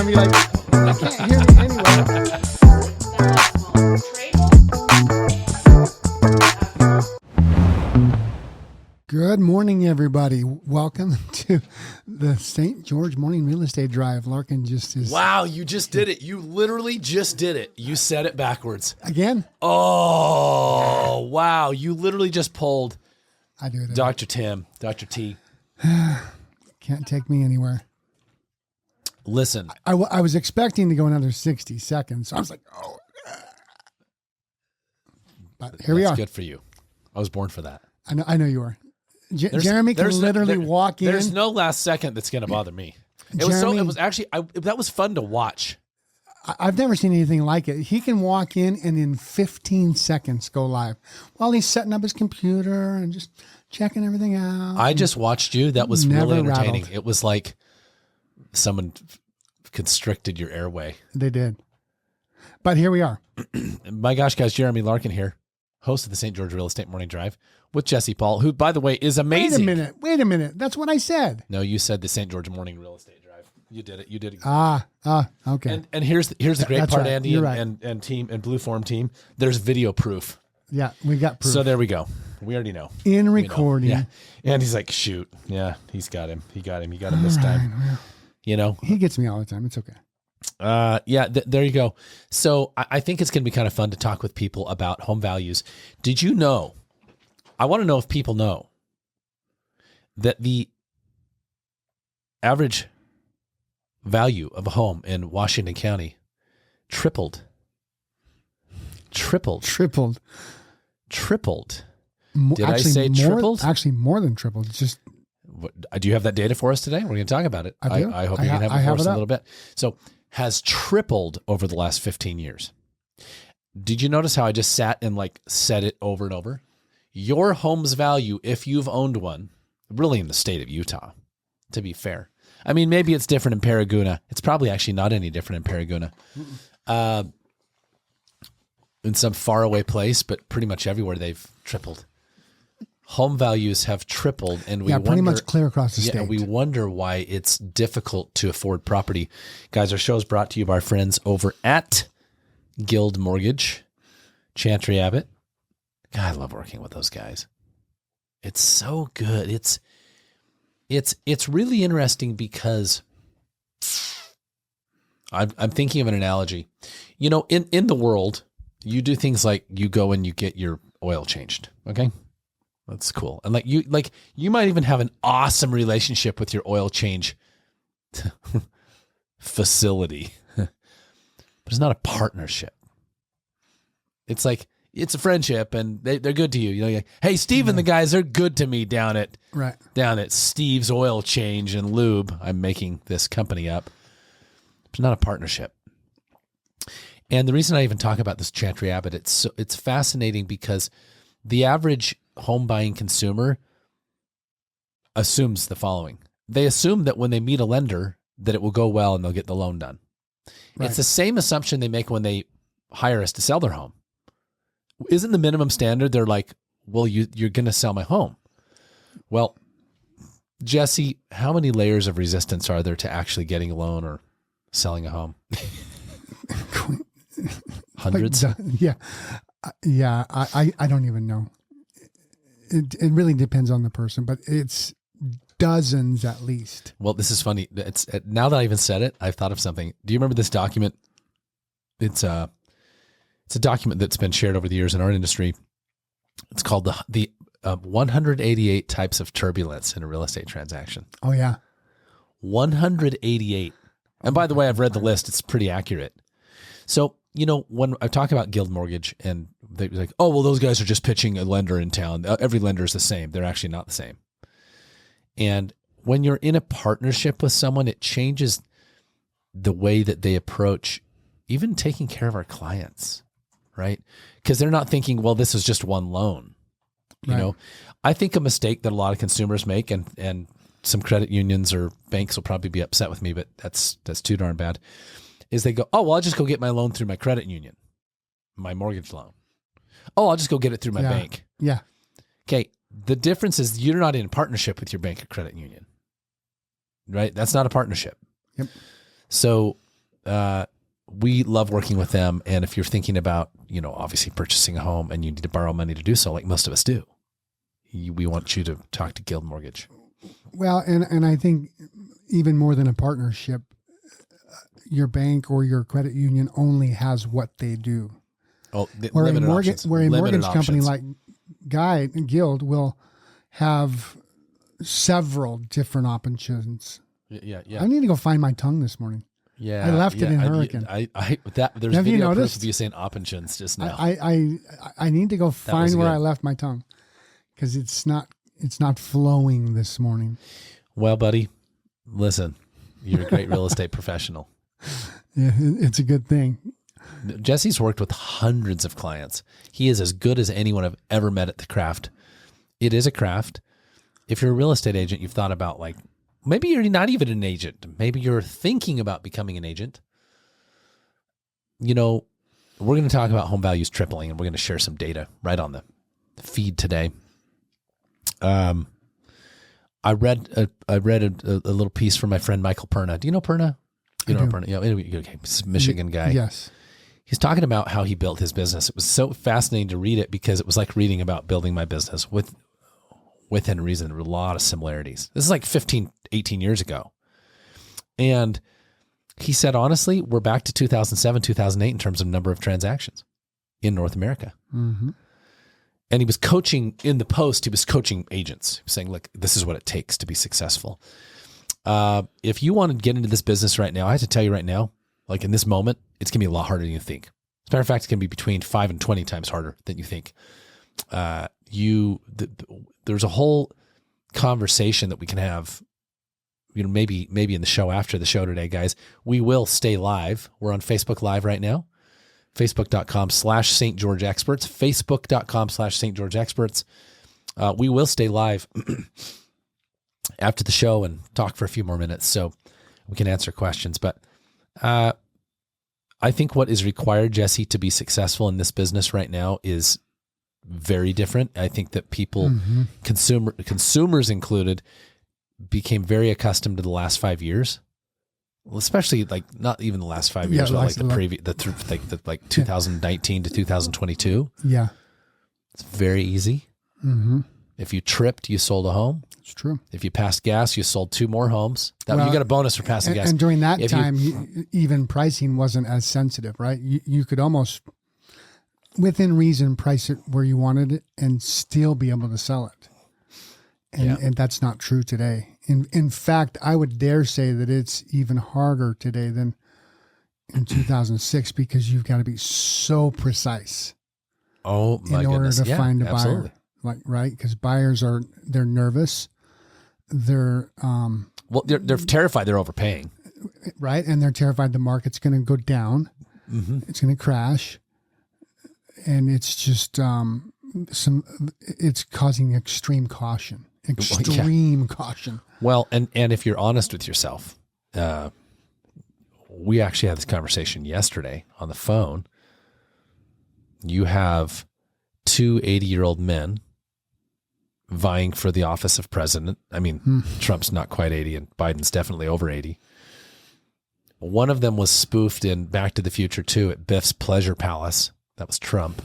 going to be like, I can't hear me anyway. Good morning, everybody. Welcome to the St. George Morning Real Estate Drive. Larkin just is... Wow, you just did it. You literally just did it. You said it backwards. Again? Oh, wow. You literally just pulled I do it. Dr. Tim, Dr. T. Can't take me anywhere. Listen. I was expecting to go another 60 seconds. So I was like, oh. But here we are. That's good for you. I was born for that. I know you are. Jeremy can literally walk in. There's no last second that's going to bother me. It was actually, that was fun to watch. I've never seen anything like it. He can walk in and in 15 seconds go live while he's setting up his computer and just checking everything out. I just watched you. That was really entertaining. Rattled. It was like someone constricted your airway. They did. But here we are. My gosh, guys, Jeremy Larkin here, host of the St. George Real Estate Morning Drive with Jesse Paul, who, by the way, is amazing. Wait a minute. That's what I said. No, you said the St. George Morning Real Estate Drive. You did it. You did it. Okay. And here's the great part, right. Andy, You're and team and Blue Form team. There's video proof. Yeah, we got proof. So there we go. We already know. In recording. Yeah. And he's like, shoot. Yeah, he's got him. He got him this time. Well, you know? He gets me all the time. It's okay. There you go. So I think it's going to be kind of fun to talk with people about home values. Did you know? I want to know if people know that the average value of a home in Washington County tripled. Did I say tripled? Actually, more than tripled. It's just. Do you have that data for us today? We're going to talk about it. I do. I hope you can have it for us a little bit. So, has tripled over the last 15 years. Did you notice how I just sat and said it over and over? Your home's value, if you've owned one, really in the state of Utah, to be fair. I mean, maybe it's different in Paraguna. It's probably actually not any different in Paraguna. In some faraway place, but pretty much everywhere they've tripled. Home values have tripled, and we pretty much clear across the state. Yeah, we wonder why it's difficult to afford property. Guys, our show is brought to you by our friends over at Guild Mortgage, Chantry Abbott. God, I love working with those guys. It's so good. It's really interesting because I'm thinking of an analogy. You know, in the world, you do things like you go and you get your oil changed. Okay. That's cool. And you might even have an awesome relationship with your oil change facility, but it's not a partnership. It's like, it's a friendship and they're good to you. You know, like, hey, Steve and the guys, they're good to me down at Steve's Oil Change and Lube. I'm making this company up. It's not a partnership. And the reason I even talk about this Chantry Abbott, it's fascinating because the average home buying consumer assumes the following. They assume that when they meet a lender that it will go well and they'll get the loan done. Right. It's the same assumption they make when they hire us to sell their home. Isn't the minimum standard they're like, well, you're going to sell my home? Well, Jesse, how many layers of resistance are there to actually getting a loan or selling a home? Hundreds? Yeah. I don't even know. It really depends on the person, but it's dozens at least. Well, this is funny. Now that I even said it, I've thought of something. Do you remember this document? It's a document that's been shared over the years in our industry. It's called the 188 types of turbulence in a real estate transaction. Oh yeah. 188. And by the way, I've read the list. It's pretty accurate. So, you know, when I talk about Guild Mortgage and they're like, oh, well, those guys are just pitching a lender in town. Every lender is the same. They're actually not the same. And when you're in a partnership with someone, it changes the way that they approach even taking care of our clients, right? Because they're not thinking, well, this is just one loan. You know, I think a mistake that a lot of consumers make, and some credit unions or banks will probably be upset with me, but that's too darn bad, is they go, oh, well, I'll just go get my loan through my credit union, my mortgage loan. Oh, I'll just go get it through my bank. Yeah. Okay. The difference is you're not in partnership with your bank or credit union, right? That's not a partnership. Yep. So we love working with them. And if you're thinking about, obviously purchasing a home and you need to borrow money to do so, like most of us do, we want you to talk to Guild Mortgage. Well, and I think even more than a partnership, your bank or your credit union only has what they do. Oh, where a limited mortgage, options. where a Limited mortgage company options. like Guild will have several different options. Yeah. I need to go find my tongue this morning. Yeah. I left it in Hurricane. There's Have you video proof noticed? of you saying options just now. I need to go find where good. I left my tongue because it's not flowing this morning. Well, buddy, listen, you're a great real estate professional. Yeah, it's a good thing. Jesse's worked with hundreds of clients. He is as good as anyone I've ever met at the craft. It is a craft. If you're a real estate agent, you've thought about maybe you're not even an agent. Maybe you're thinking about becoming an agent. We're going to talk about home values tripling, and we're going to share some data right on the feed today. I read a little piece from my friend Michael Perna. Do you know Perna? You know Perna? Yeah, okay. He's a Michigan guy. Yes. He's talking about how he built his business. It was so fascinating to read it because it was like reading about building my business within reason. There were a lot of similarities. This is like 15, 18 years ago. And he said, honestly, we're back to 2007, 2008 in terms of number of transactions in North America. Mm-hmm. And he was coaching in the post. He was coaching agents. He was saying, look, this is what it takes to be successful. If you want to get into this business right now, I have to tell you right now, like in this moment, it's going to be a lot harder than you think. As a matter of fact, it's going to be between 5 and 20 times harder than you think. There's a whole conversation that we can have, maybe in the show after the show today, guys. We will stay live. We're on Facebook Live right now. Facebook.com/St. George Experts. Facebook.com/St. George Experts. We will stay live after the show and talk for a few more minutes so we can answer questions. But I think what is required, Jesse, to be successful in this business right now is very different. I think that people, consumers included, became very accustomed to the last 5 years. Well, especially not even the last 5 years, but the 2019 to 2022. Yeah. It's very easy. Mm-hmm. If you tripped, you sold a home. It's true. If you passed gas, you sold 2 more homes. You got a bonus for passing gas. And during that time, even pricing wasn't as sensitive, right? You could almost, within reason, price it where you wanted it and still be able to sell it. And that's not true today. In fact, I would dare say that it's even harder today than in 2006 because you've got to be so precise. Oh my in order goodness. to find a absolutely. buyer, right? Because buyers they're nervous, they're they're terrified they're overpaying, right? And they're terrified the market's going to go down, it's going to crash, and it's just it's causing extreme caution. Caution. Well, and if you're honest with yourself, we actually had this conversation yesterday on the phone. You have 2 80-year-old men vying for the office of president. I mean, Trump's not quite 80 and Biden's definitely over 80. One of them was spoofed in Back to the Future 2 at Biff's Pleasure Palace. That was Trump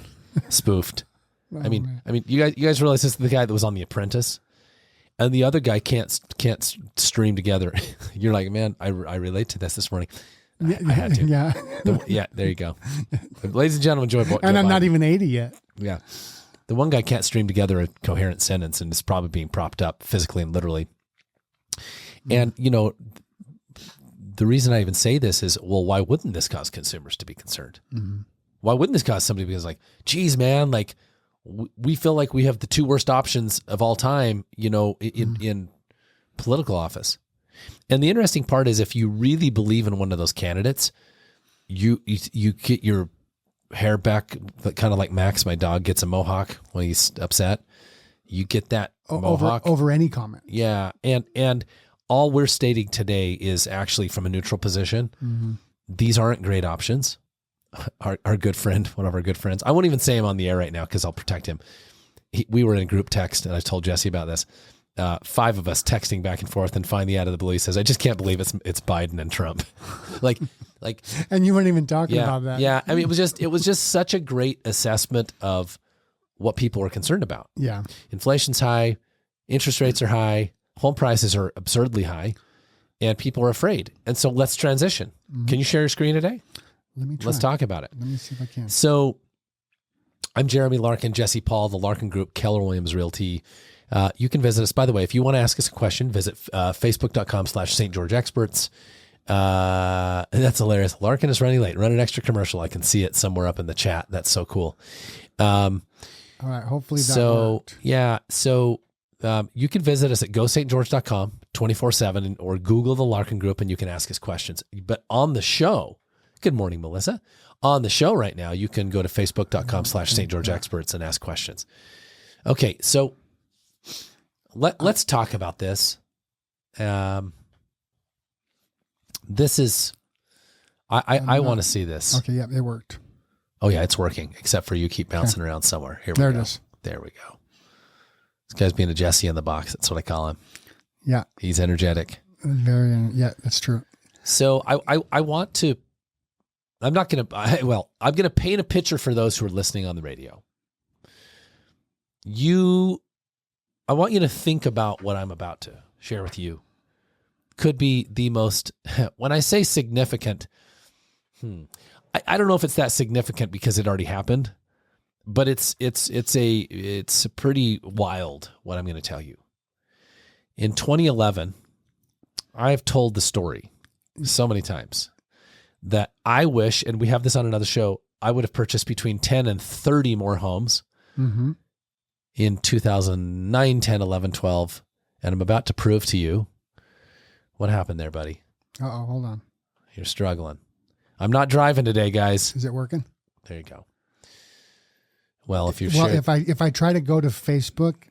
spoofed. Oh, I mean, you guys realize this is the guy that was on The Apprentice? And the other guy can't stream together. You're like, man, I relate to this morning. I had to. Yeah. There you go. Ladies and gentlemen, Joe And I'm Biden. not even 80 yet. Yeah. The one guy can't stream together a coherent sentence and is probably being propped up physically and literally. And, the reason I even say this is, well, why wouldn't this cause consumers to be concerned? Mm-hmm. Why wouldn't this cause somebody to be like, geez, man, like, we feel like we have the 2 worst options of all time, in political office. And the interesting part is if you really believe in one of those candidates, you get your hair back, kind of like Max, my dog, gets a mohawk when he's upset. You get that mohawk. Over any comment. Yeah. And all we're stating today is actually from a neutral position. Mm-hmm. These aren't great options. Our good friend, one of our good friends, I won't even say him on the air right now because I'll protect him. We were in a group text and I told Jesse about this. 5 of us texting back and forth, and finally out of the blue he says, "I just can't believe it's Biden and Trump." like, and you weren't even talking about that. Yeah. I mean, it was just such a great assessment of what people are concerned about. Yeah. Inflation's high, interest rates are high, home prices are absurdly high, and people are afraid. And so let's transition. Mm-hmm. Can you share your screen today? Let me try. Let's talk about it. Let me see if I can. So I'm Jeremy Larkin, Jesse Paul, the Larkin Group, Keller Williams Realty. You can visit us. By the way, if you want to ask us a question, visit facebook.com/St. George Experts. That's hilarious. Larkin is running late. Run an extra commercial. I can see it somewhere up in the chat. That's so cool. All right. Hopefully that worked. Yeah. So you can visit us at gostgeorge.com 24/7 or Google the Larkin Group and you can ask us questions. But on the show, good morning, Melissa. On the show right now, you can go to facebook.com/St. George Experts and ask questions. Okay. So let's talk about this. This is, I want to see this. Okay. Yeah, it worked. Oh yeah, it's working, except for you keep bouncing around somewhere. Here we go. There it is. There we go. This guy's being a Jesse in the box. That's what I call him. Yeah. He's energetic. Yeah, that's true. So I want to, I'm going to paint a picture for those who are listening on the radio. I want you to think about what I'm about to share with you. Could be the most, when I say significant, I don't know if it's that significant because it already happened, but it's pretty wild what I'm going to tell you. In 2011, I've told the story so many times that I wish, and we have this on another show, I would have purchased between 10 and 30 more homes in 2009, 10, 11, 12. And I'm about to prove to you what happened there, buddy. Uh-oh, hold on. You're struggling. I'm not driving today, guys. Is it working? There you go. Well, if you're if I try to go to Facebook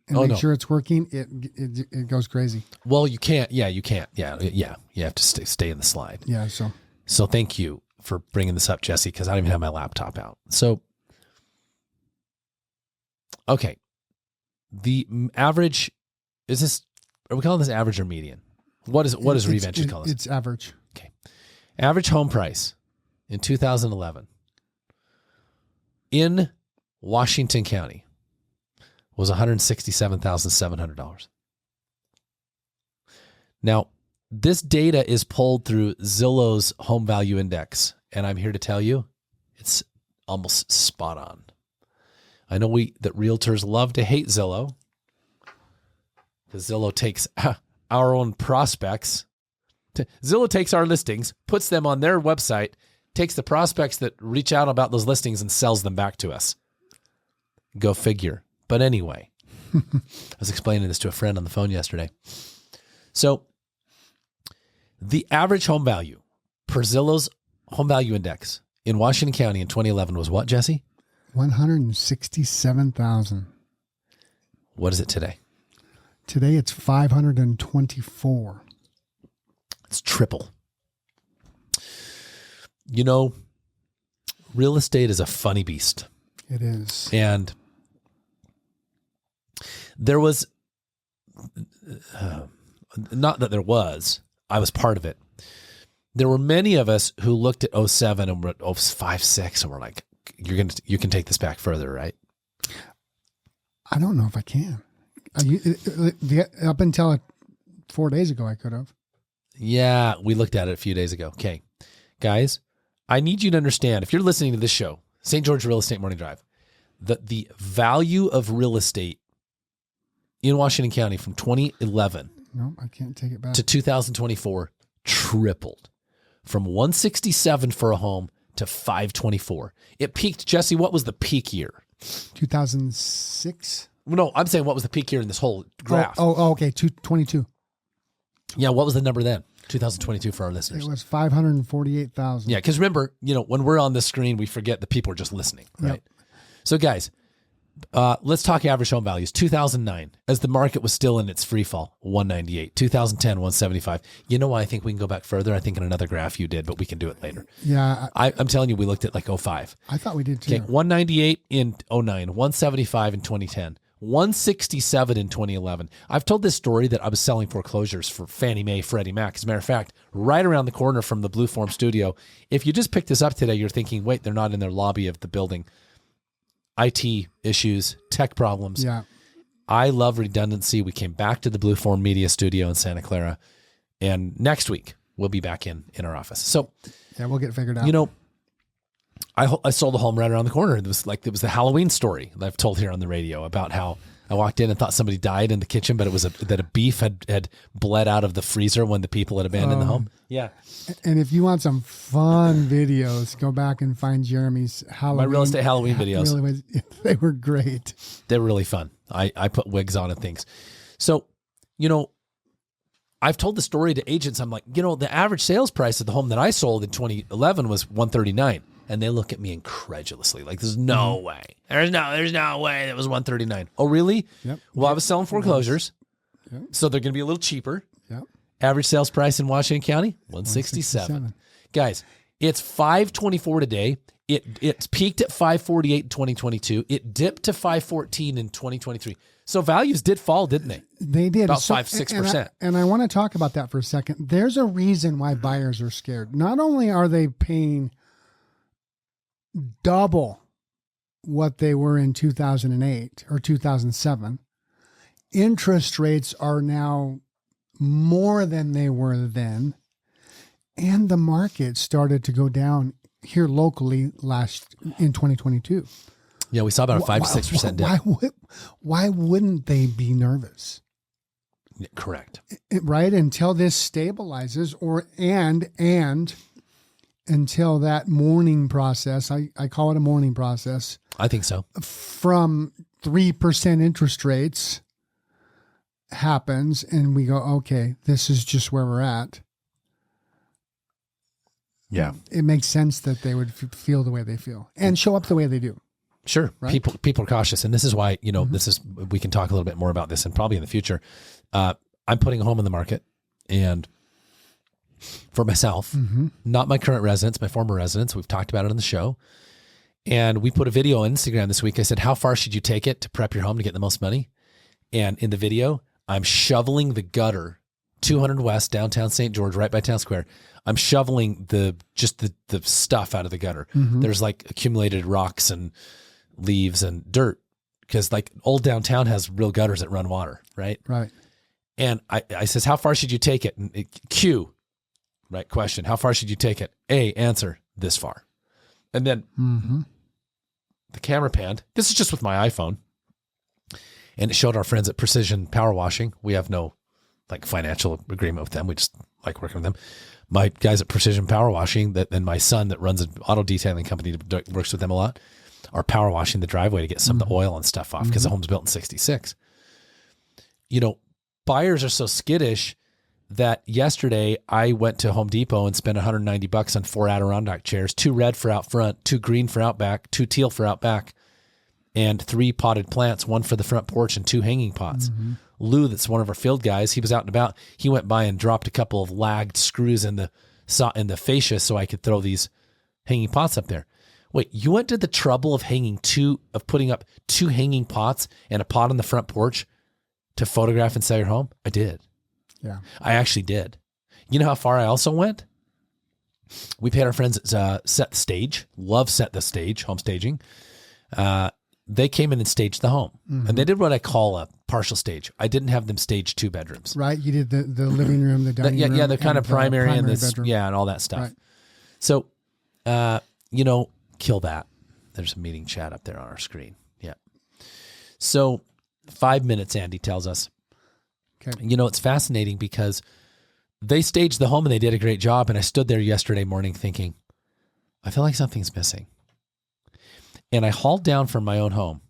and make sure it's working, it goes crazy. Well, you can't. Yeah, you can't. Yeah. You have to stay in the slide. Yeah. So thank you for bringing this up, Jesse, because I don't even have my laptop out. So, okay, the average is this. Are we calling this average or median? What is Reventure call this? It's average. Okay, average home price in 2011 in Washington County was $167,700. Now, this data is pulled through Zillow's home value index, and I'm here to tell you it's almost spot on. I know that realtors love to hate Zillow because Zillow takes our own prospects. Zillow takes our listings, puts them on their website, takes the prospects that reach out about those listings and sells them back to us. Go figure. But anyway, I was explaining this to a friend on the phone yesterday. So the average home value per Zillow's home value index in Washington County in 2011 was what, Jesse? $167,000. What is it today? Today it's 524. It's triple. You know, real estate is a funny beast. It is. And there was, not that there was, I was part of it. There were many of us who looked at 07 and were at 05, 6 and were like, you can take this back further, right? I don't know if I can. Up until 4 days ago, I could have. Yeah, we looked at it a few days ago. Okay, guys, I need you to understand, if you're listening to this show, St. George Real Estate Morning Drive, the value of real estate in Washington County from 2011 I can't take it back to 2024 tripled from 167 for a home to 524. It peaked, Jesse, what was the peak year? 2006? No, I'm saying what was the peak year in this whole graph? Oh, okay, 222. Yeah, what was the number then? 2022 for our listeners. It was 548,000. Yeah, because remember, when we're on the screen, we forget that people are just listening, right? Yep. So guys, let's talk average home values. 2009, as the market was still in its free fall, 198. 2010, 175. You know why I think we can go back further? I think in another graph you did, but we can do it later. Yeah. I'm telling you, we looked at like 05. I thought we did too. Okay, 198 in 09, 175 in 2010, 167 in 2011. I've told this story that I was selling foreclosures for Fannie Mae, Freddie Mac. As a matter of fact, right around the corner from the Blue Form studio. If you just picked this up today, you're thinking, wait, they're not in their lobby of the building. IT issues, tech problems. Yeah. I love redundancy. We came back to the Blue Form Media Studio in Santa Clara, and next week we'll be back in our office. So, yeah, we'll get it figured out. You know, I sold a home right around the corner. It was the Halloween story that I've told here on the radio about how I walked in and thought somebody died in the kitchen, but it was that a beef had bled out of the freezer when the people had abandoned the home. Yeah. And if you want some fun videos, go back and find Jeremy's Halloween. My real estate Halloween videos. They were great. They're really fun. I put wigs on and things. So, you know, I've told the story to agents. I'm like, you know, the average sales price of the home that I sold in 2011 was $139. And they look at me incredulously, like, there's no way. There's no way that was $139. Oh, really? Yep. Well, I was selling foreclosures, Yep. so they're going to be a little cheaper. Yep. Average sales price in Washington County, 167. Guys, it's 524 today. It peaked at 548 in 2022. It dipped to 514 in 2023. So values did fall, didn't they? They did. About 5-6%. And I want to talk about that for a second. There's a reason why buyers are scared. Not only are they paying double what they were in 2008 or 2007, interest rates are now more than they were then. And the market started to go down here locally in 2022. Yeah, we saw about a 5 to 6% dip. Why wouldn't they be nervous? Correct. Right? Until this stabilizes and until that mourning process, I call it a mourning process. I think so. From 3% interest rates happens and we go, okay, this is just where we're at. Yeah. It makes sense that they would feel the way they feel and show up the way they do. Sure. Right? People are cautious. And this is why, you know, we can talk a little bit more about this and probably in the future. I'm putting a home on the market and for myself, not my current residence, my former residence. We've talked about it on the show. And we put a video on Instagram this week. I said, how far should you take it to prep your home to get the most money? And in the video, I'm shoveling the gutter, 200 West, downtown St. George, right by Town Square. I'm shoveling the stuff out of the gutter. There's like accumulated rocks and leaves and dirt because like old downtown has real gutters that run water, right? Right. And I says, how far should you take it? And Q, right? Question. How far should you take it? A, answer, this far. And then the camera panned. This is just with my iPhone. And it showed our friends at Precision Power Washing. We have no like financial agreement with them. We just like working with them. My guys at Precision Power Washing and my son that runs an auto detailing company that works with them a lot are power washing the driveway to get some of the oil and stuff off because the home's built in 66. You know, buyers are so skittish that yesterday I went to Home Depot and spent $190 on 4 Adirondack chairs, 2 red for out front, 2 green for out back, 2 teal for out back, and 3 potted plants, 1 for the front porch and 2 hanging pots. Lou, that's one of our field guys, he was out and about. He went by and dropped a couple of lagged screws in the fascia so I could throw these hanging pots up there. Wait, you went to the trouble of putting up 2 hanging pots and a pot on the front porch to photograph and sell your home? I did. Yeah. I actually did. You know how far I also went? We paid our friends at Set the Stage. Love Set the Stage, home staging. They came in and staged the home. And they did what I call a partial stage. I didn't have them stage 2 bedrooms. Right. You did the living room, the dining room. Yeah, the kind of primary and this, bedroom. yeah, and all that stuff. Right. So, you know, kill that. There's a meeting chat up there on our screen. Yeah. So 5 minutes, Andy tells us. Okay. You know, it's fascinating because they staged the home and they did a great job. And I stood there yesterday morning thinking, I feel like something's missing. And I hauled down from my own home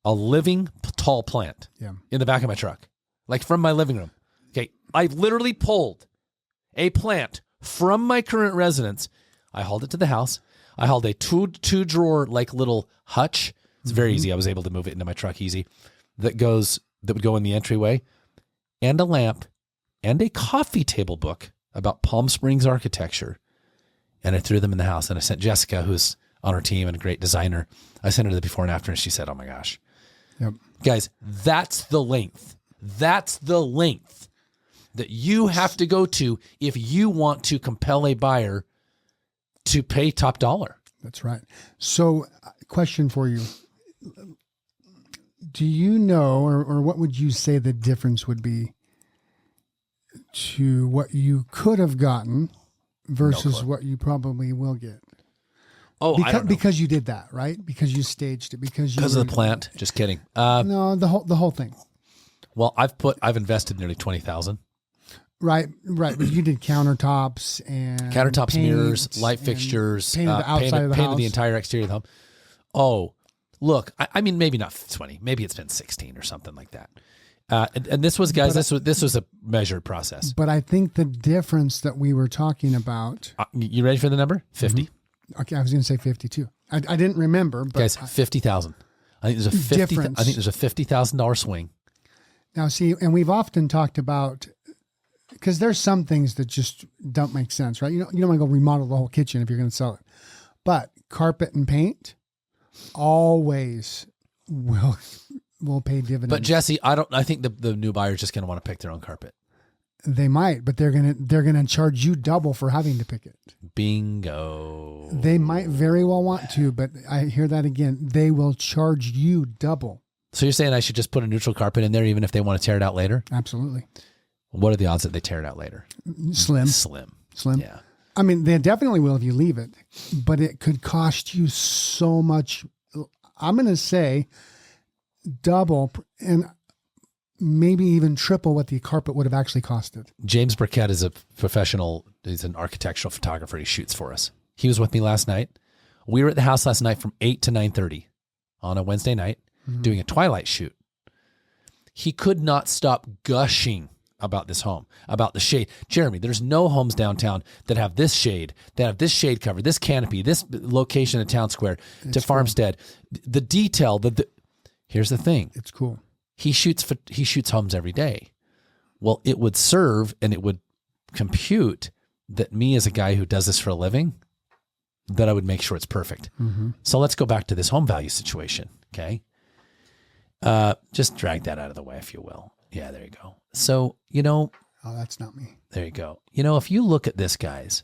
a living tall plant in the back of my truck, like from my living room. Okay. I literally pulled a plant from my current residence. I hauled it to the house. I hauled a two drawer, like little hutch. It's very easy. I was able to move it into my truck easy. That would go in the entryway, and a lamp and a coffee table book about Palm Springs architecture. And I threw them in the house, and I sent Jessica, who's on our team and a great designer. I sent her the before and after, and she said, oh my gosh, Yep. Guys, that's the length. That's the length that you have to go to if you want to compel a buyer to pay top dollar. That's right. So, question for you. Do you know, or what would you say the difference would be to what you could have gotten versus what you probably will get? Oh, I don't know. Because you did that, right? Because you staged it. Because of the plant. Just kidding. No, the whole thing. Well, I've invested nearly 20,000. Right. But you did countertops and mirrors, light fixtures, painted the outside of the painted house. the entire exterior of the home. Oh, look, I mean, maybe not 20, maybe it's been 16 or something like that. And this was, guys, this was a measured process. But I think the difference that we were talking about. You ready for the number? 50. Mm-hmm. Okay, I was going to say 52. I didn't remember, but guys, 50,000. I think there's a $50,000 swing. Now, see, and we've often talked about, because there's some things that just don't make sense, right? You don't want to go remodel the whole kitchen if you're going to sell it, but carpet and paint always will pay dividends. But Jesse, I think the new buyer is just going to want to pick their own carpet. They might, but they're gonna charge you double for having to pick it. Bingo. They might very well want to, but I hear that again. They will charge you double. So you're saying I should just put a neutral carpet in there, even if they want to tear it out later? Absolutely. What are the odds that they tear it out later? Slim. Yeah. I mean, they definitely will if you leave it, but it could cost you so much. I'm going to say double and maybe even triple what the carpet would have actually costed. James Burkett is a professional. He's an architectural photographer. He shoots for us. He was with me last night. We were at the house last night from 8 to 9:30 on a Wednesday night doing a twilight shoot. He could not stop gushing about this home, about the shade. Jeremy, there's no homes downtown that have this shade, that have this shade cover, this canopy, this location in town square to Farmstead. The detail, here's the thing. It's cool. He shoots homes every day. Well, it would serve and it would compute that me as a guy who does this for a living, that I would make sure it's perfect. Mm-hmm. So let's go back to this home value situation. Okay. Just drag that out of the way, if you will. Yeah, there you go. So, oh, that's not me. There you go. If you look at this, guys,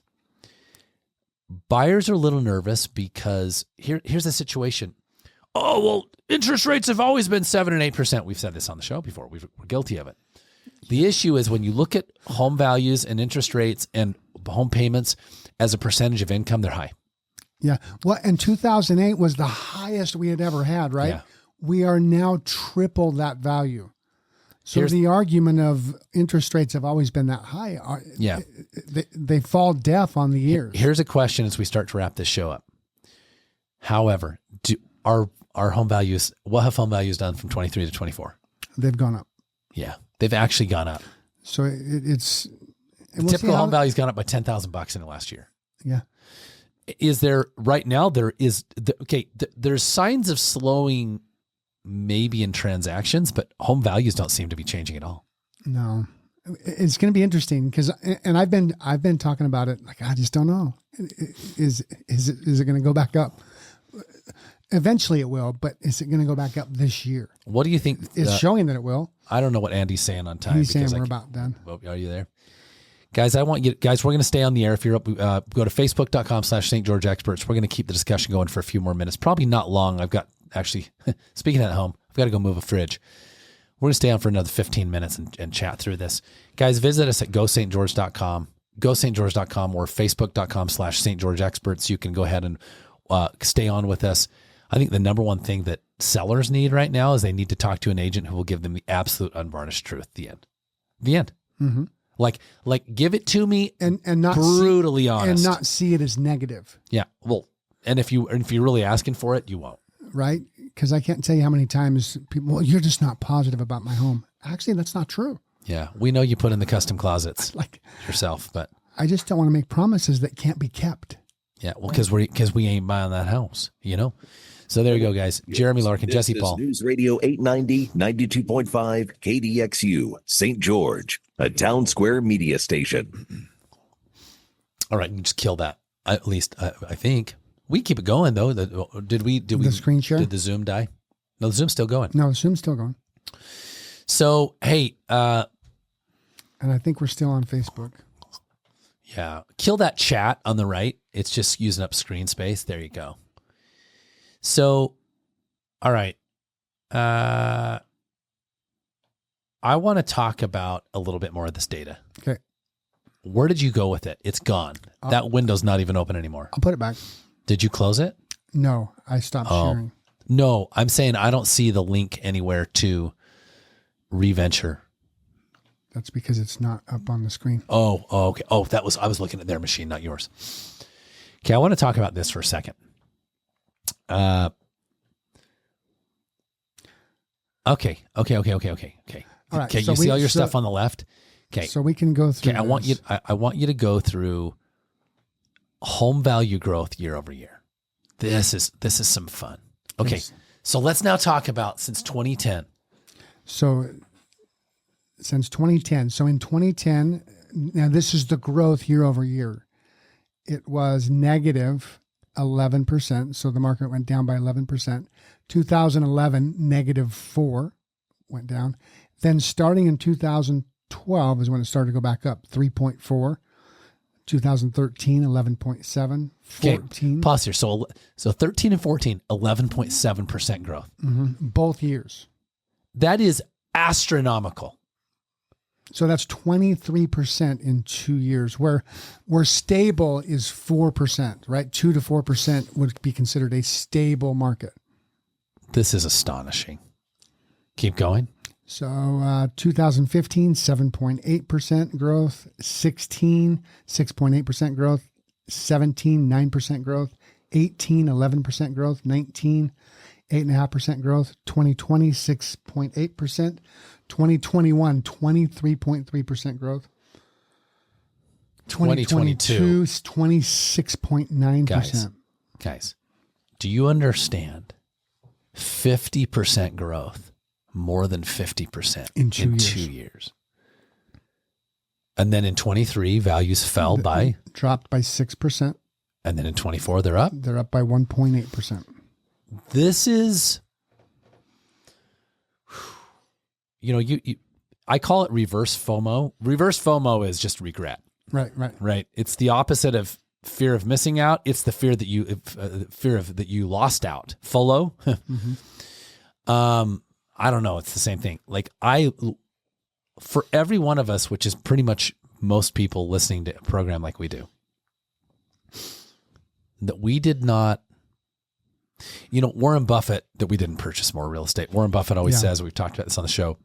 buyers are a little nervous because here's the situation. Oh, well, interest rates have always been 7 and 8%. We've said this on the show before. We're guilty of it. The issue is when you look at home values and interest rates and home payments as a percentage of income, they're high. Yeah. Well, and 2008 was the highest we had ever had, right? Yeah. We are now triple that value. So the argument of interest rates have always been that high. Yeah. They fall deaf on the ears. Here's a question as we start to wrap this show up. However, our home values, what have home values done from 23 to 24? They've gone up. Yeah. They've actually gone up. So it's... The typical home value's gone up by $10,000 in the last year. Yeah. Is there, right now, there's signs of slowing maybe in transactions, but home values don't seem to be changing at all. No. It's going to be interesting because, and I've been talking about it. Like, I just don't know. Is it going to go back up? Eventually it will, but is it going to go back up this year? What do you think? It's showing that it will. I don't know what Andy's saying on time. He's saying we're about done. Are you there? Guys, we're going to stay on the air. If you're up, go to facebook.com/St. George Experts. We're going to keep the discussion going for a few more minutes. Probably not long. I've got, actually, speaking at home, I've got to go move a fridge. We're going to stay on for another 15 minutes and chat through this. Guys, visit us at gostgeorge.com, gostgeorge.com, or facebook.com/St. George Experts. You can go ahead and stay on with us. I think the number one thing that sellers need right now is they need to talk to an agent who will give them the absolute unvarnished truth. The end. Mm-hmm. Like give it to me and not brutally honest and not see it as negative. Yeah. Well, and if you're really asking for it, you won't. Right? Because I can't tell you how many times people, well, you're just not positive about my home. Actually, that's not true. Yeah. We know you put in the custom closets yourself, but I just don't want to make promises that can't be kept. Yeah. Well, because we ain't buying that house, So there you go, guys. Jeremy Larkin, Jesse Paul. News Radio 890, 92.5, KDXU, St. George, a town square media station. All right, you just kill that. At least I think we keep it going though. Did we the screen share? Did the Zoom die? No, the Zoom's still going. No, the Zoom's still going. So, hey, and I think we're still on Facebook. yeah, kill that chat on the right. It's just using up screen space. There you go. So, all right. I want to talk about a little bit more of this data. Okay. Where did you go with it? It's gone. That window's not even open anymore. I'll put it back. Did you close it? No, I stopped sharing. No, I'm saying I don't see the link anywhere to reventure. That's because it's not up on the screen. Oh, okay. Oh, I was looking at their machine, not yours. Okay, I want to talk about this for a second. Okay. All right, Okay, so you see all your so- stuff on the left? Okay. So we can go through. Okay, I want you to go through home value growth year over year. This is some fun. Okay. Yes. So let's now talk about since 2010. So since 2010. So in 2010, now this is the growth year over year. It was negative 11%. So the market went down by 11%. 2011, negative 4 went down. Then starting in 2012 is when it started to go back up, 3.4. 2013, 11.7. 14. Okay, pause here. So 13 and 14, 11.7% growth. Both years. That is astronomical. So that's 23% in 2 years, where stable is 4%, right? 2 to 4% would be considered a stable market. This is astonishing. Keep going. So 2015, 7.8% growth, 16, 6.8% growth, 17, 9% growth, 18, 11% growth, 19, 8.5% growth, 2020, 6.8%, 2021, 23.3% growth, 2022, 26.9%. Guys, do you understand 50% growth? More than 50% in 2 years. And then in 23, values fell by? Dropped by 6%. And then in 24, they're up? They're up by 1.8%. This is, I call it reverse FOMO. Reverse FOMO is just regret. Right. It's the opposite of fear of missing out. It's the fear that you lost out. FOLO. I don't know. It's the same thing. Like for every one of us, which is pretty much most people listening to a program like we do, that we did not, Warren Buffett, that we didn't purchase more real estate. Warren Buffett always says, we've talked about this on the show,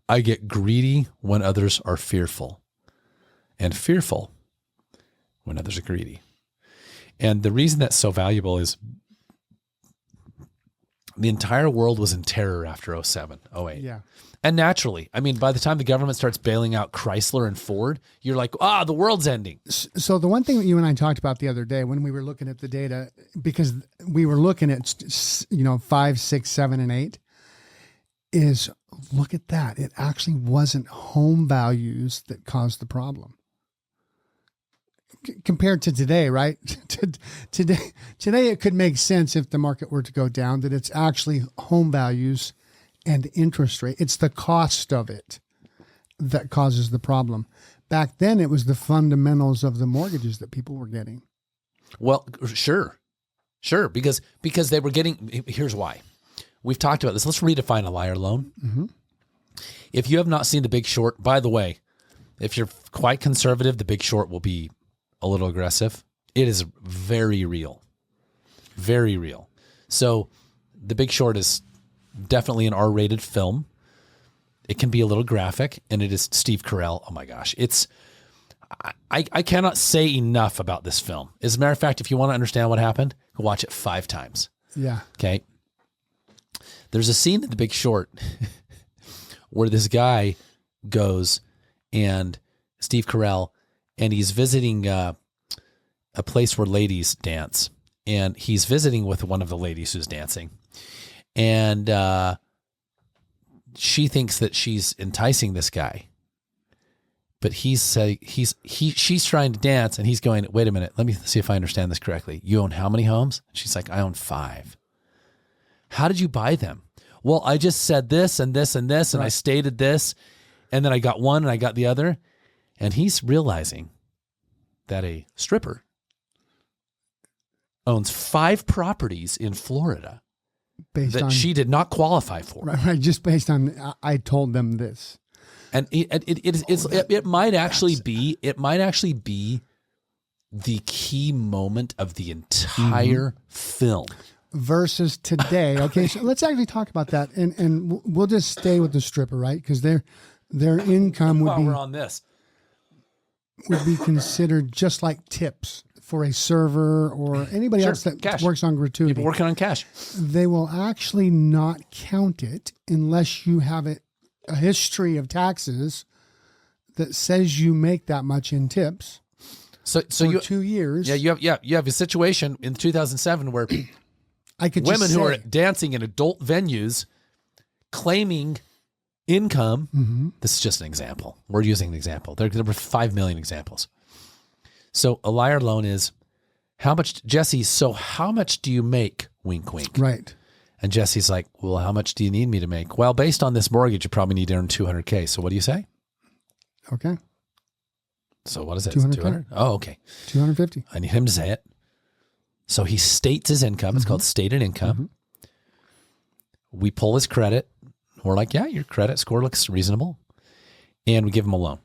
I get greedy when others are fearful, and fearful when others are greedy. And the reason that's so valuable is the entire world was in terror after 07, 08. Yeah. And naturally, by the time the government starts bailing out Chrysler and Ford, you're like, the world's ending. So the one thing that you and I talked about the other day when we were looking at the data, because we were looking at, 5, 6, 7, and 8, is look at that. It actually wasn't home values that caused the problem. Compared to today, right? Today it could make sense if the market were to go down, that it's actually home values and interest rate. It's the cost of it that causes the problem. Back then, it was the fundamentals of the mortgages that people were getting. Well, sure, because they were getting. Here's why. We've talked about this. Let's redefine a liar loan. Mm-hmm. If you have not seen The Big Short, by the way, if you're quite conservative, The Big Short will be a little aggressive. It is very real. Very real. So The Big Short is definitely an R-rated film. It can be a little graphic, and it is Steve Carell. Oh my gosh. I cannot say enough about this film. As a matter of fact, if you want to understand what happened, go watch it 5 times. Yeah. Okay. There's a scene in The Big Short where this guy goes and Steve Carell, and he's visiting a place where ladies dance, and he's visiting with one of the ladies who's dancing, and she thinks that she's enticing this guy, but she's trying to dance, and he's going, wait a minute, let me see if I understand this correctly. You own how many homes? She's like, I own 5. How did you buy them? Well, I just said this and this and this, and I stated this, and then I got one and I got the other. And he's realizing that a stripper owns 5 properties in Florida that she did not qualify for. Right, just based on, I told them this. And it might actually be the key moment of the entire film. Versus today. Okay, so let's actually talk about that. And we'll just stay with the stripper, right? Because their income we're on this. Would be considered just like tips for a server or anybody else that works on gratuity. People working on cash. They will actually not count it unless you have a history of taxes that says you make that much in tips. So for 2 years. Yeah, you have a situation in 2007 where women who are dancing in adult venues claiming income. Mm-hmm. This is just an example. We're using an example. There were 5 million examples. So a liar loan is how much, Jesse, so how much do you make? Wink, wink. Right. And Jesse's like, well, how much do you need me to make? Well, based on this mortgage, you probably need to earn $200K. So what do you say? Okay. So what is it? 200? Oh, okay. 250. I need him to say it. So he states his income. It's called stated income. Mm-hmm. We pull his credit. We're like, yeah, your credit score looks reasonable. And we give him a loan.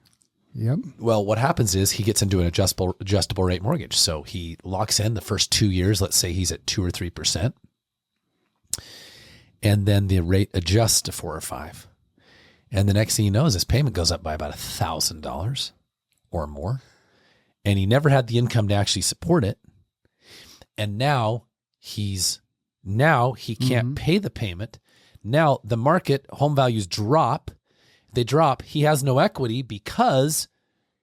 Yep. Well, what happens is he gets into an adjustable rate mortgage. So he locks in the first 2 years. Let's say he's at 2 or 3%. And then the rate adjusts to 4 or 5. And the next thing you know is his payment goes up by about $1,000 or more. And he never had the income to actually support it. And now he can't pay the payment. Now the market, home values drop. They drop. He has no equity because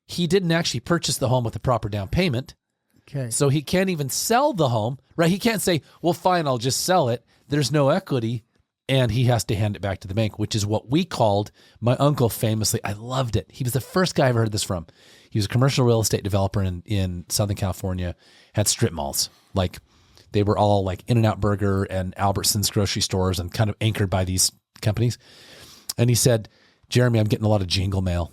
he didn't actually purchase the home with the proper down payment. Okay. So he can't even sell the home, right? He can't say, well, fine, I'll just sell it. There's no equity. And he has to hand it back to the bank, which is what we called, my uncle famously, I loved it. He was the first guy I ever heard this from. He was a commercial real estate developer in Southern California, had strip malls. Like they were all like In-N-Out Burger and Albertsons grocery stores and kind of anchored by these companies. And he said, Jeremy, I'm getting a lot of jingle mail.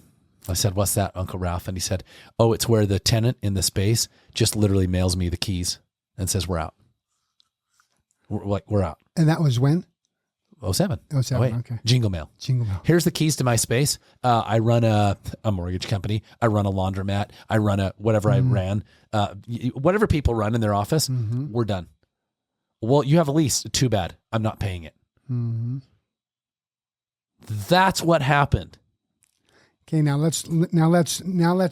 I said, what's that, Uncle Ralph? And he said, oh, it's where the tenant in the space just literally mails me the keys and says, we're out. We're out. And that was when? 07. 07, okay. Jingle mail. Jingle mail. Here's the keys to my space. I run a mortgage company. I run a laundromat. I run a whatever I ran. Whatever people run in their office, we're done. Well, you have a lease. Too bad. I'm not paying it. Mm-hmm. That's what happened. Okay, now let's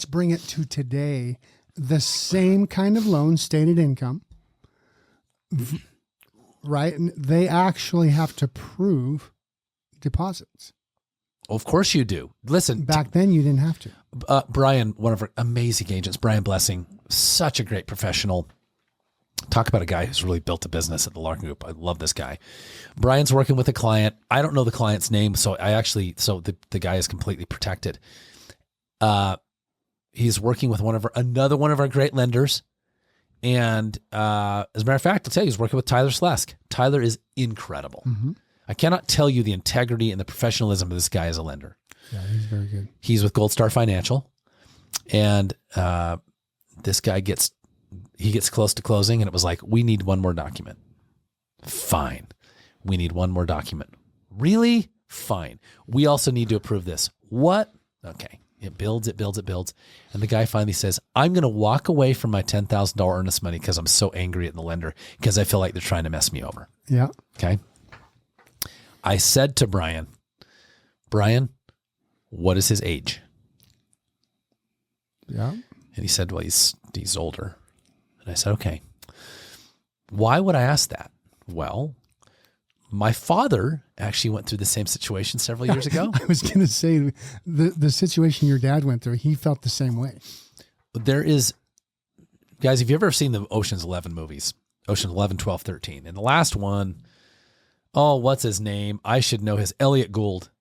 bring it to today. The same kind of loan, stated income, right? And they actually have to prove deposits. Well, of course you do. Listen, back then you didn't have to. Brian, one of our amazing agents, Brian Blessing, such a great professional. Talk about a guy who's really built a business at the Larkin Group. I love this guy. Brian's working with a client. I don't know the client's name, so the guy is completely protected. He's working with another one of our great lenders. And as a matter of fact, I'll tell you, he's working with Tyler Slesk. Tyler is incredible. Mm-hmm. I cannot tell you the integrity and the professionalism of this guy as a lender. Yeah, he's very good. He's with Gold Star Financial. And this guy gets close to closing, and it was like, we need one more document. Fine. We need one more document. Really? Fine. We also need to approve this. What? Okay. It builds. And the guy finally says, I'm going to walk away from my $10,000 earnest money because I'm so angry at the lender because I feel like they're trying to mess me over. Yeah. Okay. I said to Brian, what is his age? Yeah. And he said, well, he's older. And I said, okay, why would I ask that? Well, my father actually went through the same situation several years ago. I was going to say the situation your dad went through, he felt the same way. There is, guys, have you ever seen the Ocean's 11 movies? Ocean's 11, 12, 13. And the last one, what's his name? I should know his. Elliot Gould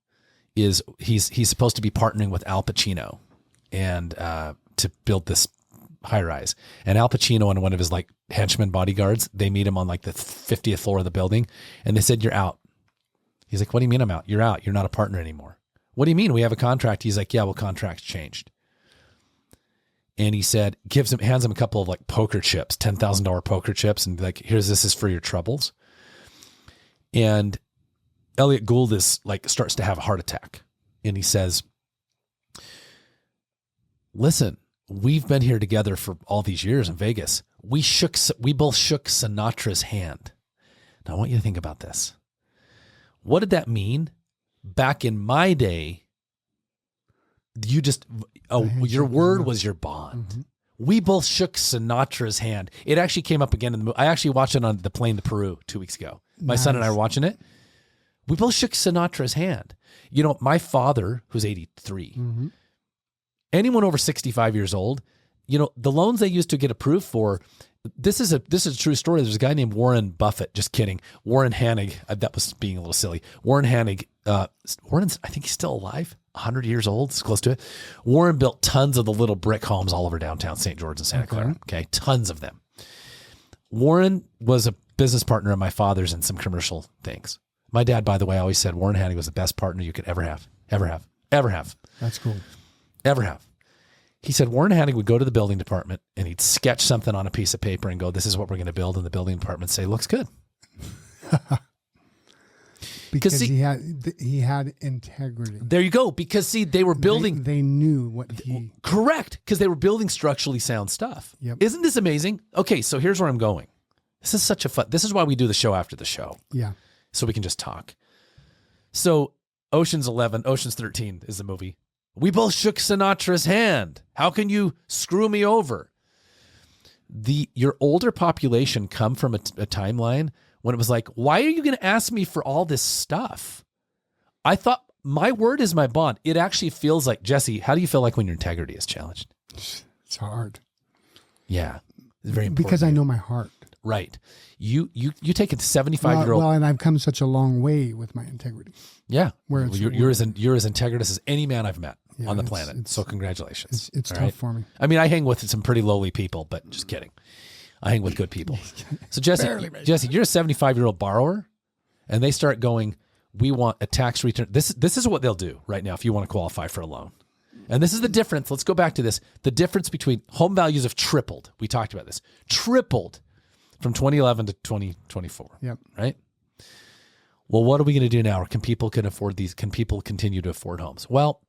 he's supposed to be partnering with Al Pacino and to build this high rise. And Al Pacino and one of his like henchman bodyguards, they meet him on like the 50th floor of the building. And they said, "You're out." He's like, "What do you mean I'm out?" "You're out. You're not a partner anymore." "What do you mean? We have a contract." He's like, "Yeah, well, contract's changed." And he said, hands him a couple of like poker chips, $10,000 poker chips. And like, this is for your troubles. And Elliot Gould starts to have a heart attack. And he says, "Listen, we've been here together for all these years in Vegas. We both shook Sinatra's hand." Now I want you to think about this. What did that mean? Back in my day, your word was your bond. Mm-hmm. We both shook Sinatra's hand. It actually came up again in the movie. I actually watched it on the plane to Peru 2 weeks ago. My son and I were watching it. We both shook Sinatra's hand. You know, my father, who's 83, mm-hmm. anyone over 65 years old, you know, the loans they used to get approved for, this is a true story. There's a guy named Warren Buffett. Just kidding. Warren Hannig. That was being a little silly. Warren Hannig. Warren's, I think he's still alive. 100 years old. It's close to it. Warren built tons of the little brick homes all over downtown St. George and Santa Clara. Okay. Tons of them. Warren was a business partner of my father's in some commercial things. My dad, by the way, always said Warren Hannig was the best partner you could ever have. Ever have. Ever have. That's cool. Ever have. He said Warren Hannig would go to the building department and he'd sketch something on a piece of paper and go, "This is what we're going to build." And the building department say, "Looks good." Because he had integrity. There you go. Because see, they were building. They knew what he. Correct. Because they were building structurally sound stuff. Yep. Isn't this amazing? Okay, so here's where I'm going. This is such a fun. This is why we do the show after the show. Yeah. So we can just talk. So Ocean's 13 is the movie. We both shook Sinatra's hand. How can you screw me over? Your older population come from a timeline when it was like, why are you going to ask me for all this stuff? I thought my word is my bond. It actually feels like, Jesse, how do you feel like when your integrity is challenged? It's hard. Yeah. It's very important. Because I know my heart. Right. You take a 75-year-old. Well, and I've come such a long way with my integrity. Yeah. Where you're as integritous as any man I've met on the planet. So congratulations. It's tough for me. I mean, I hang with some pretty lowly people, but just kidding. I hang with good people. So Jesse, you're a 75-year-old borrower, and they start going, "We want a tax return." This is what they'll do right now if you want to qualify for a loan. And this is the difference. Let's go back to this. The difference between home values have tripled. We talked about this. Tripled from 2011 to 2024. Yep. Right? Well, what are we going to do now? Can people afford these? Can people continue to afford homes? Well,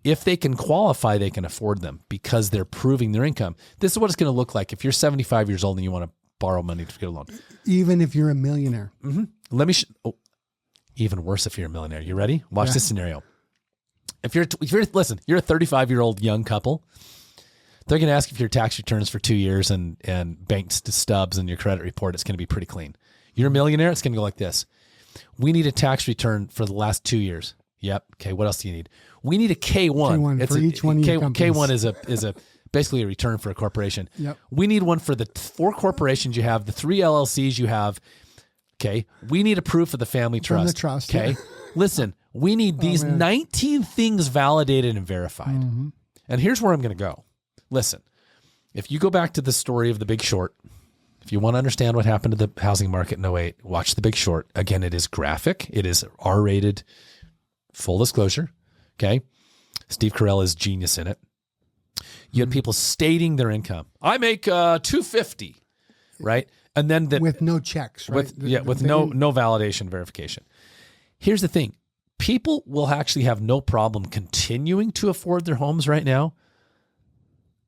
if they can qualify, they can afford them because they're proving their income. This is what it's going to look like if you're 75 years old and you want to borrow money to get a loan. Even if you're a millionaire. Mm-hmm. Let me. Even worse if you're a millionaire. You ready? Watch this scenario. If you're listen, you're a 35-year-old young couple. They're going to ask if your tax returns for 2 years and bank stubs and your credit report. It's going to be pretty clean. You're a millionaire. It's going to go like this. We need a tax return for the last 2 years. Yep. Okay. What else do you need? We need a K1. K1 for each one of your companies. K1 is a basically a return for a corporation. Yep. We need one for the 4 corporations you have, the 3 LLCs you have. Okay. We need a proof of the family trust. From the trust. Okay. Listen, we need these 19 things validated and verified. Mm-hmm. And here's where I'm going to go. Listen, if you go back to the story of The Big Short, if you want to understand what happened to the housing market in 2008, watch The Big Short. Again, it is graphic. It is R-rated. Full disclosure. Okay. Steve Carell is genius in it. You had people stating their income. I make $250, right? And then with no checks, right? With no validation verification. Here's the thing. People will actually have no problem continuing to afford their homes right now,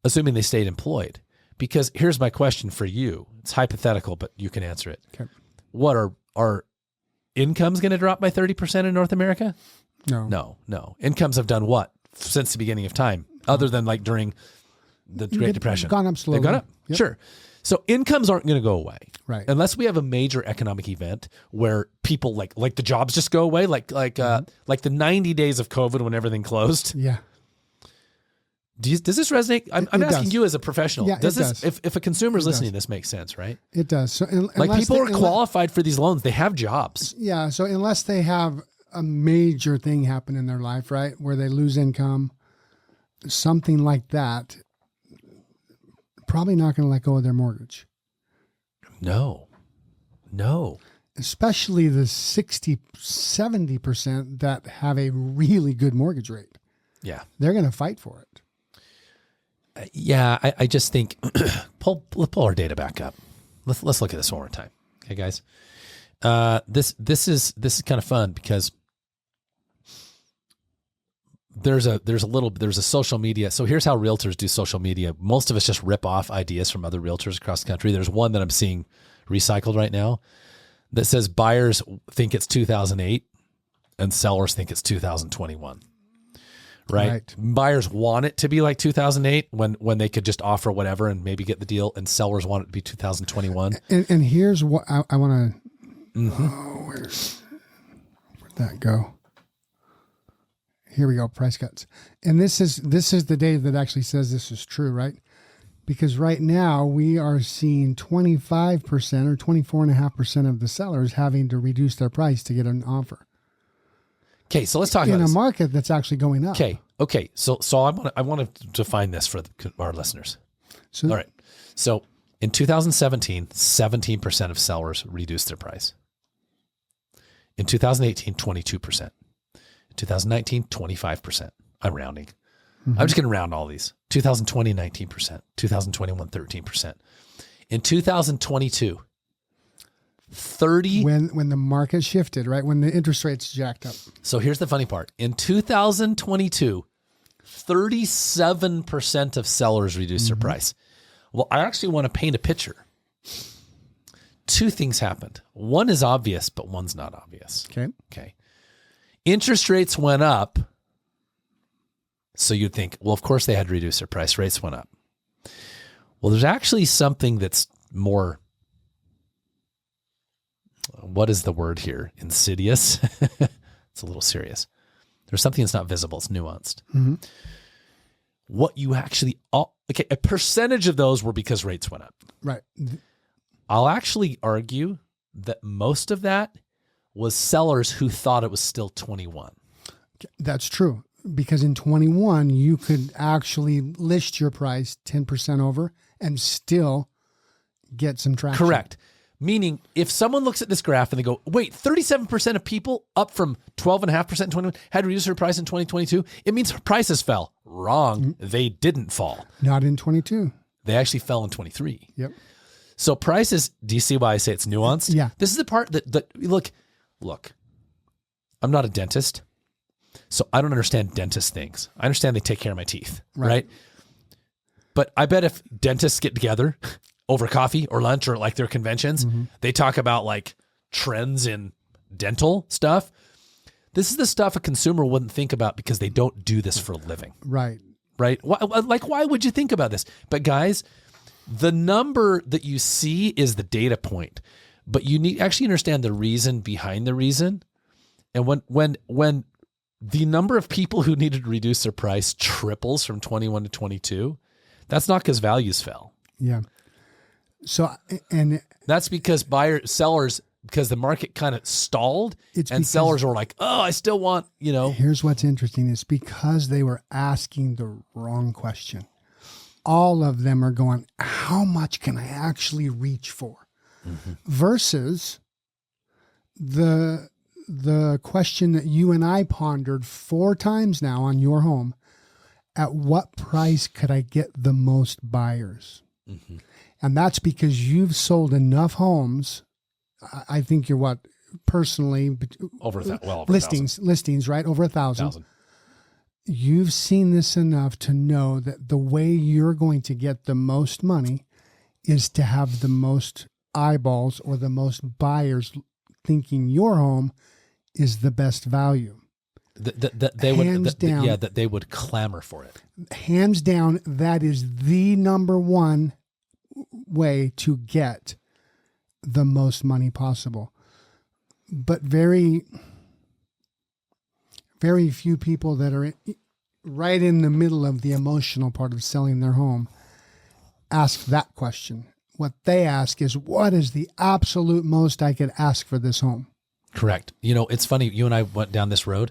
assuming they stayed employed. Because here's my question for you. It's hypothetical, but you can answer it. Okay. What are incomes going to drop by 30% in North America? No. Incomes have done what since the beginning of time, other than like during the Great Depression? Gone up slowly. They've gone up. Yep. Sure. So incomes aren't going to go away. Right. Unless we have a major economic event where people like the jobs just go away, like the 90 days of COVID when everything closed. Yeah. Does this resonate? I'm asking you as a professional. Yeah, does this, does. if a consumer is listening, this makes sense, right? It does. So people are qualified for these loans. They have jobs. Yeah. So unless they have a major thing happen in their life, right, where they lose income, something like that, probably not going to let go of their mortgage. No. Especially the 60, 70% that have a really good mortgage rate. Yeah. They're going to fight for it. Yeah, I just think let's pull our data back up. Let's look at this one more time. Okay, guys. This is kind of fun because there's a social media. So here's how realtors do social media. Most of us just rip off ideas from other realtors across the country. There's one that I'm seeing recycled right now that says buyers think it's 2008 and sellers think it's 2021. Right? Buyers want it to be like 2008 when they could just offer whatever and maybe get the deal, and sellers want it to be 2021. And here's what I want to. Where'd that go? Here we go. Price cuts, and this is the data that actually says this is true, right? Because right now we are seeing 25% or 24.5% of the sellers having to reduce their price to get an offer. Okay, so let's talk about in this. a market that's actually going up. Okay. So I want to define this for our listeners. So, all right. So in 2017, 17% of sellers reduced their price. In 2018, 22%. In 2019, 25%. I'm rounding. Mm-hmm. I'm just going to round all these. 2020, 19%. 2021, 13%. In 2022, 30. When the market shifted, right? When the interest rates jacked up. So here's the funny part. In 2022, 37% of sellers reduced their price. Well, I actually want to paint a picture. Two things happened. One is obvious, but one's not obvious. Okay. Interest rates went up. So you'd think, well, of course they had to reduce their price. Rates went up. Well, there's actually something that's more, what is the word here? Insidious. It's a little serious. There's something that's not visible. It's nuanced. Mm-hmm. What you actually, a percentage of those were because rates went up. Right. I'll actually argue that most of that was sellers who thought it was still 21. That's true. Because in 21, you could actually list your price 10% over and still get some traction. Correct. Meaning, if someone looks at this graph and they go, wait, 37% of people up from 12.5% in 21 had to reduce their price in 2022, it means prices fell. Wrong. They didn't fall. Not in 22. They actually fell in 23. Yep. So prices, do you see why I say it's nuanced? Yeah. This is the part that look, I'm not a dentist, so I don't understand dentist things. I understand they take care of my teeth, right? But I bet if dentists get together over coffee or lunch or like their conventions, they talk about like trends in dental stuff. This is the stuff a consumer wouldn't think about because they don't do this for a living. Right. Why would you think about this? But guys, the number that you see is the data point, but you need actually understand the reason behind the reason. And when the number of people who needed to reduce their price triples from 21 to 22, that's not because values fell. Yeah. So, and that's because sellers, because the market kind of stalled and sellers were like, oh, I still want, Here's what's interesting. It's because they were asking the wrong question. All of them are going, how much can I actually reach for? Versus the question that you and I pondered 4 times now on your home, at what price could I get the most buyers? And that's because you've sold enough homes. I think you're personally over listings, right? Over 1,000. You've seen this enough to know that the way you're going to get the most money is to have the most eyeballs or the most buyers thinking your home is the best value. That they would clamor for it. Hands down, that is the number one way to get the most money possible. But very, very few people that are right in the middle of the emotional part of selling their home ask that question. What they ask is, what is the absolute most I could ask for this home? Correct. It's funny. You and I went down this road.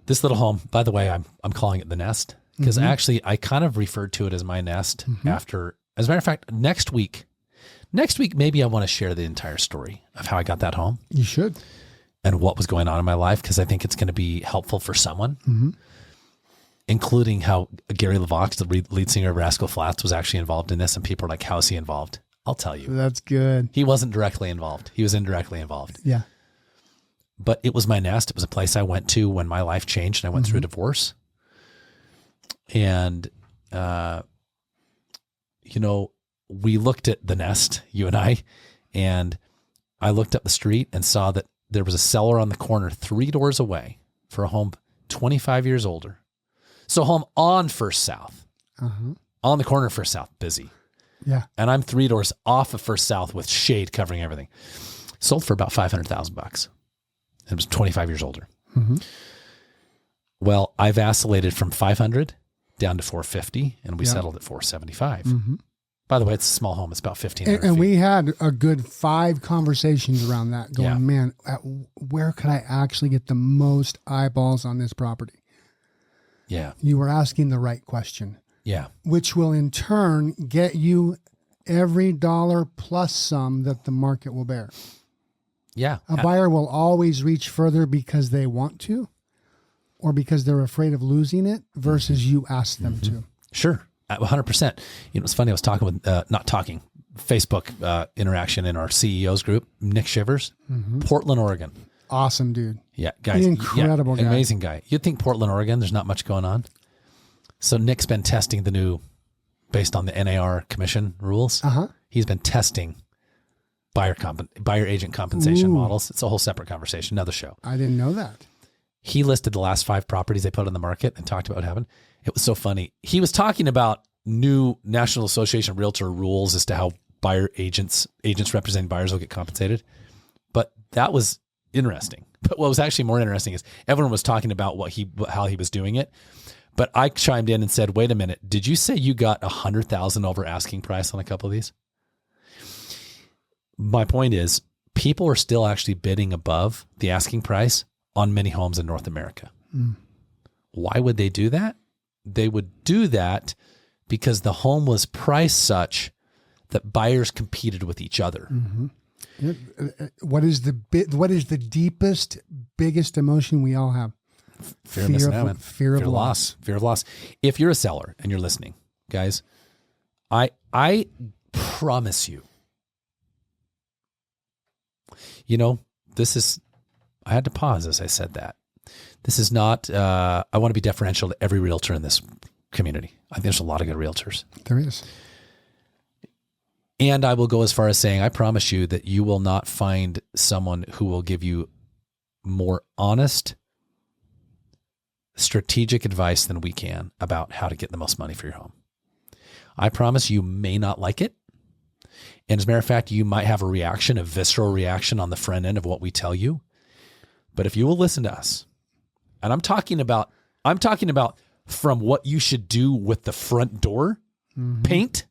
This little home, by the way, I'm calling it the nest because actually I kind of referred to it as my nest after As a matter of fact, next week, maybe I want to share the entire story of how I got that home. You should. And what was going on in my life, because I think it's going to be helpful for someone, including how Gary LeVox, the lead singer of Rascal Flatts, was actually involved in this. And people are like, how is he involved? I'll tell you. That's good. He wasn't directly involved. He was indirectly involved. Yeah. But it was my nest. It was a place I went to when my life changed and I went through a divorce. And, we looked at the nest, you and I looked up the street and saw that there was a seller on the corner 3 doors away for a home 25 years older. So home on First South, on the corner of First South, busy. Yeah. And I'm 3 doors off of First South with shade covering everything. Sold for about $500,000. It was 25 years older. Well, I vacillated from 500 down to 450 and we settled at 475. By the way, it's a small home. It's about 1,500 and feet. we had a good 5 conversations around that going, man, where could I actually get the most eyeballs on this property? Yeah. You were asking the right question. Yeah. Which will in turn get you every dollar plus some that the market will bear. Yeah. A buyer will always reach further because they want to or because they're afraid of losing it versus you ask them to. Sure. 100%. It's funny. I was talking with, Facebook interaction in our CEOs group, Nick Shivers, Portland, Oregon. Awesome, dude. Yeah. Guys. Incredible guy. Amazing guy. You'd think Portland, Oregon, there's not much going on. So Nick's been testing the new, based on the NAR commission rules. He's been testing buyer agent compensation models. It's a whole separate conversation, another show. I didn't know that. He listed the last 5 properties they put on the market and talked about what happened. It was so funny. He was talking about new National Association of Realtor rules as to how agents representing buyers will get compensated. But that was interesting. But what was actually more interesting is everyone was talking about how he was doing it. But I chimed in and said, wait a minute, did you say you got $100,000 over asking price on a couple of these? My point is people are still actually bidding above the asking price on many homes in North America. Why would they do that? They would do that because the home was priced such that buyers competed with each other. What is the deepest, biggest emotion we all have? Fear of missing out, man. Fear of loss. Fear of loss. If you're a seller and you're listening, guys, I promise you, I had to pause as I said that. This is not, I want to be deferential to every realtor in this community. I think there's a lot of good realtors. There is. And I will go as far as saying, I promise you that you will not find someone who will give you more honest, strategic advice than we can about how to get the most money for your home. I promise you may not like it. And as a matter of fact, you might have a visceral reaction on the front end of what we tell you. But if you will listen to us, and I'm talking about from what you should do with the front door paint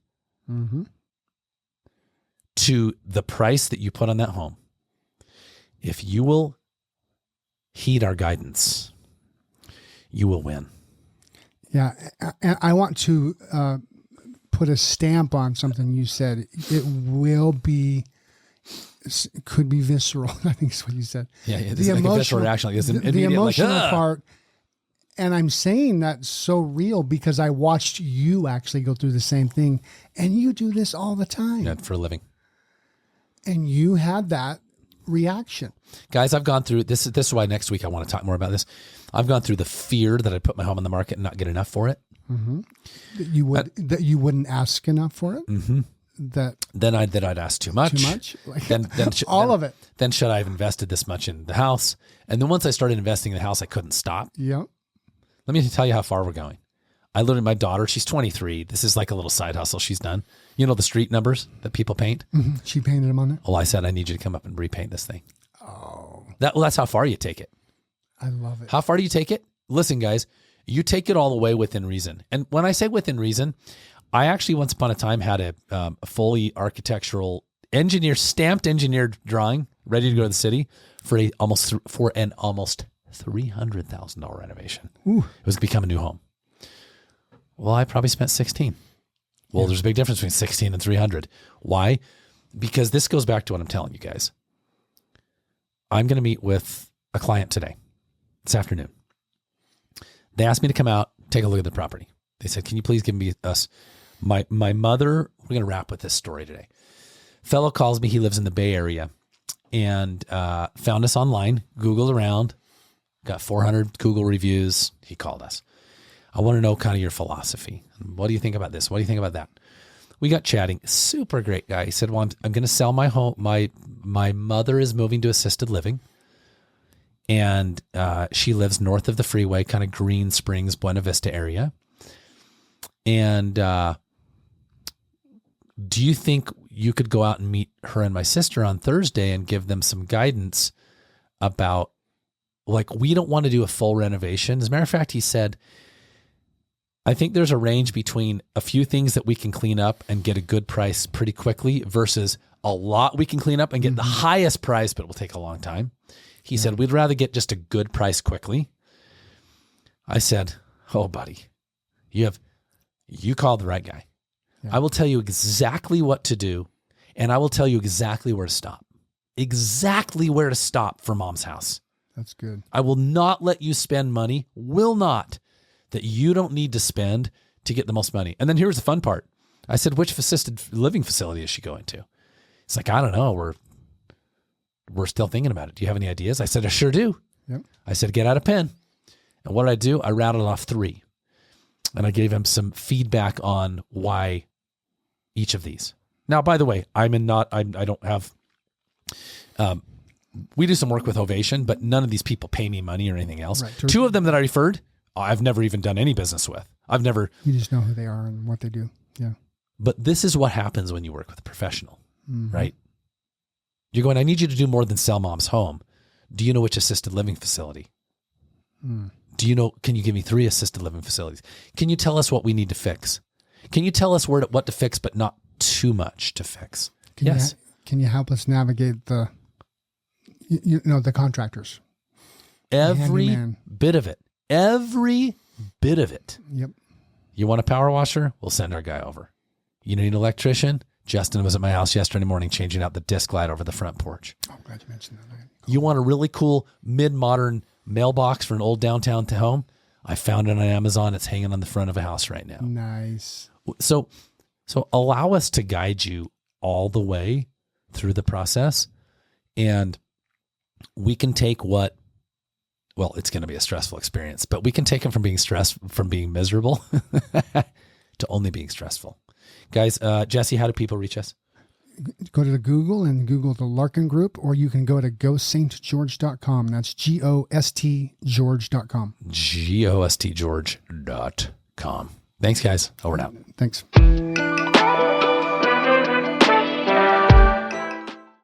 to the price that you put on that home. If you will heed our guidance, you will win. Yeah. And I want to put a stamp on something you said. It could be visceral. I think is what you said. Yeah, it's like a visceral reaction. Like the emotional part. And I'm saying that so real because I watched you actually go through the same thing. And you do this all the time. Yeah, for a living. And you had that reaction. Guys, I've gone through this. This is why next week I want to talk more about this. I've gone through the fear that I'd put my home on the market and not get enough for it. That you wouldn't ask enough for it. Then I'd ask too much. Too much. Then of it. Then should I have invested this much in the house? And then once I started investing in the house, I couldn't stop. Yeah. Let me tell you how far we're going. I literally, my daughter, she's 23. This is like a little side hustle she's done. You know the street numbers that people paint? She painted them on there. Well, I said, I need you to come up and repaint this thing. That's how far you take it. I love it. How far do you take it? Listen, guys, you take it all the way within reason. And when I say within reason, I actually once upon a time had a fully architectural stamped engineered drawing ready to go to the city for an almost $300,000 renovation. Ooh. It was to become a new home. Well, I probably spent 16. Well, there's a big difference between 16 and 300. Why? Because this goes back to what I'm telling you guys. I'm going to meet with a client today, this afternoon. They asked me to come out, take a look at the property. They said, can you please give me my mother, we're going to wrap with this story today. Fellow calls me, he lives in the Bay Area, and found us online, Googled around, got 400 Google reviews. He called us. I want to know kind of your philosophy. What do you think about this? What do you think about that? We got chatting. Super great guy. He said, well, I'm going to sell my home. My mother is moving to assisted living, and she lives north of the freeway, kind of Green Springs, Buena Vista area. And do you think you could go out and meet her and my sister on Thursday and give them some guidance about, like, we don't want to do a full renovation. As a matter of fact, he said, I think there's a range between a few things that we can clean up and get a good price pretty quickly versus a lot we can clean up and get the highest price, but it will take a long time. He said, we'd rather get just a good price quickly. I said, oh, buddy, you called the right guy. Yeah. I will tell you exactly what to do, and I will tell you exactly where to stop. Exactly where to stop for mom's house. That's good. I will not let you spend money, that you don't need to spend to get the most money. And then here's the fun part. I said, which assisted living facility is she going to? It's like, I don't know. We're still thinking about it. Do you have any ideas? I said, I sure do. Yep. I said, get out a pen. And what did I do? I rattled off 3. And I gave him some feedback on why each of these. Now, by the way, I don't have, we do some work with Ovation, but none of these people pay me money or anything else. Right. 2 of them that I referred, I've never even done any business with. You just know who they are and what they do. Yeah. But this is what happens when you work with a professional, right? You're going, I need you to do more than sell mom's home. Do you know which assisted living facility? Do you know, can you give me 3 assisted living facilities? Can you tell us what we need to fix? Can you tell us what to fix, but not too much to fix? Yes. Can you help us navigate the contractors? Every bit of it. Every bit of it. Yep. You want a power washer? We'll send our guy over. You need an electrician? Justin was at my house yesterday morning changing out the disc light over the front porch. Oh, I'm glad you mentioned that. Cool. You want a really cool mid-modern mailbox for an old downtown home? I found it on Amazon. It's hanging on the front of a house right now. Nice. So allow us to guide you all the way through the process, and we can take it's going to be a stressful experience, but we can take it from being miserable to only being stressful. Guys, Jesse, how do people reach us? Go to Google and Google the Larkin Group, or you can go to gostgeorge.com. That's GOSTGeorge.com. GOSTGeorge.com. Thanks, guys. Over and out. Thanks.